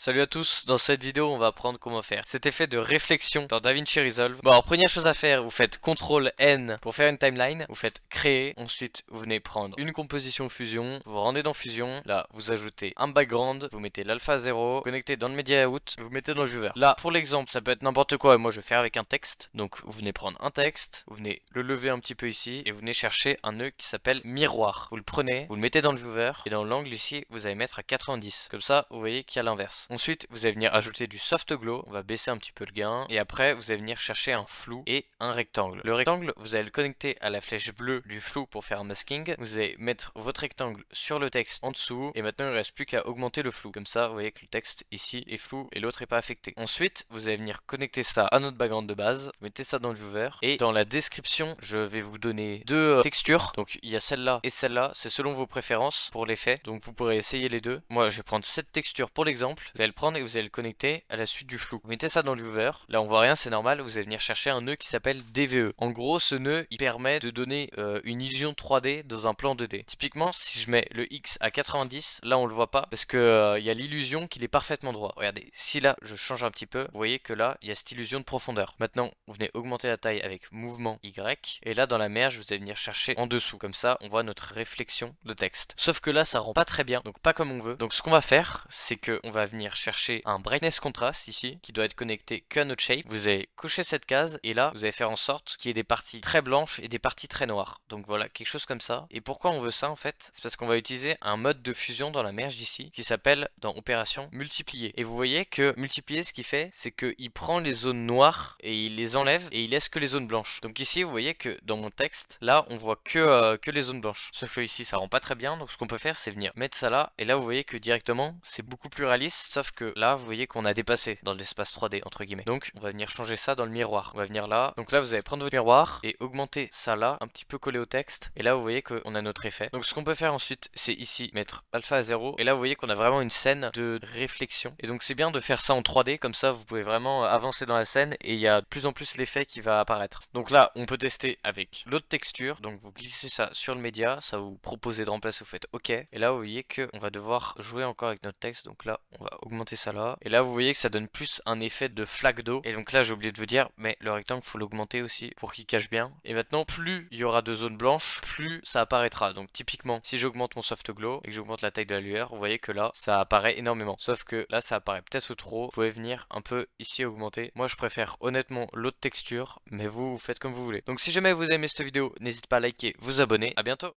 Salut à tous, dans cette vidéo on va apprendre comment faire cet effet de réflexion dans DaVinci Resolve. Bon alors première chose à faire, vous faites CTRL N pour faire une timeline, vous faites créer, ensuite vous venez prendre une composition fusion, vous rendez dans fusion, là vous ajoutez un background, vous mettez l'alpha 0, connectez dans le media out, vous mettez dans le viewer. Là pour l'exemple ça peut être n'importe quoi, moi je vais faire avec un texte, donc vous venez prendre un texte, vous venez le lever un petit peu ici et vous venez chercher un nœud qui s'appelle miroir. Vous le prenez, vous le mettez dans le viewer et dans l'angle ici vous allez mettre à 90, comme ça vous voyez qu'il y a l'inverse. Ensuite, vous allez venir ajouter du soft glow, on va baisser un petit peu le gain, et après vous allez venir chercher un flou et un rectangle. Le rectangle, vous allez le connecter à la flèche bleue du flou pour faire un masking. Vous allez mettre votre rectangle sur le texte en dessous, et maintenant il ne reste plus qu'à augmenter le flou. Comme ça, vous voyez que le texte ici est flou et l'autre n'est pas affecté. Ensuite, vous allez venir connecter ça à notre background de base, vous mettez ça dans le viewer, et dans la description, je vais vous donner deux textures. Donc il y a celle-là et celle-là, c'est selon vos préférences pour l'effet, donc vous pourrez essayer les deux. Moi, je vais prendre cette texture pour l'exemple. Vous allez le prendre et vous allez le connecter à la suite du flou. Vous mettez ça dans le viewer. Là on voit rien, c'est normal. Vous allez venir chercher un nœud qui s'appelle DVE. En gros ce nœud il permet de donner une illusion 3D dans un plan 2D. Typiquement si je mets le X à 90, là on le voit pas parce que il y a l'illusion qu'il est parfaitement droit. Regardez, si là je change un petit peu, vous voyez que là il y a cette illusion de profondeur. Maintenant vous venez augmenter la taille avec mouvement Y. Et là dans la merge vous allez venir chercher en dessous. Comme ça on voit notre réflexion de texte. Sauf que là ça rend pas très bien, donc pas comme on veut. Donc ce qu'on va faire c'est que on va venir chercher un brightness contrast ici qui doit être connecté qu'à notre shape. Vous allez cocher cette case et là vous allez faire en sorte qu'il y ait des parties très blanches et des parties très noires. Donc voilà, quelque chose comme ça. Et pourquoi on veut ça en fait? C'est parce qu'on va utiliser un mode de fusion dans la merge ici qui s'appelle dans opération multiplier. Et vous voyez que multiplier ce qu'il fait c'est qu'il prend les zones noires et il les enlève et il laisse que les zones blanches. Donc ici vous voyez que dans mon texte là on voit que les zones blanches. Sauf que ici ça rend pas très bien, donc ce qu'on peut faire c'est venir mettre ça là et là vous voyez que directement c'est beaucoup plus réaliste. Sauf que là vous voyez qu'on a dépassé dans l'espace 3D entre guillemets. Donc on va venir changer ça dans le miroir. On va venir là. Donc là vous allez prendre votre miroir et augmenter ça là, un petit peu collé au texte. Et là vous voyez qu'on a notre effet. Donc ce qu'on peut faire ensuite c'est ici mettre alpha à 0. Et là vous voyez qu'on a vraiment une scène de réflexion. Et donc c'est bien de faire ça en 3D, comme ça vous pouvez vraiment avancer dans la scène et il y a de plus en plus l'effet qui va apparaître. Donc là on peut tester avec l'autre texture. Donc vous glissez ça sur le média, ça vous propose de remplacer, vous faites OK. Et là vous voyez qu'on va devoir jouer encore avec notre texte. Donc là on va augmenter ça là. Et là vous voyez que ça donne plus un effet de flaque d'eau. Et donc là j'ai oublié de vous dire, mais le rectangle faut l'augmenter aussi pour qu'il cache bien. Et maintenant plus il y aura de zones blanches, plus ça apparaîtra. Donc typiquement si j'augmente mon soft glow et que j'augmente la taille de la lueur, vous voyez que là ça apparaît énormément. Sauf que là ça apparaît peut-être trop. Vous pouvez venir un peu ici augmenter. Moi je préfère honnêtement l'autre texture, mais vous faites comme vous voulez. Donc si jamais vous aimez cette vidéo, n'hésitez pas à liker, vous abonner. À bientôt.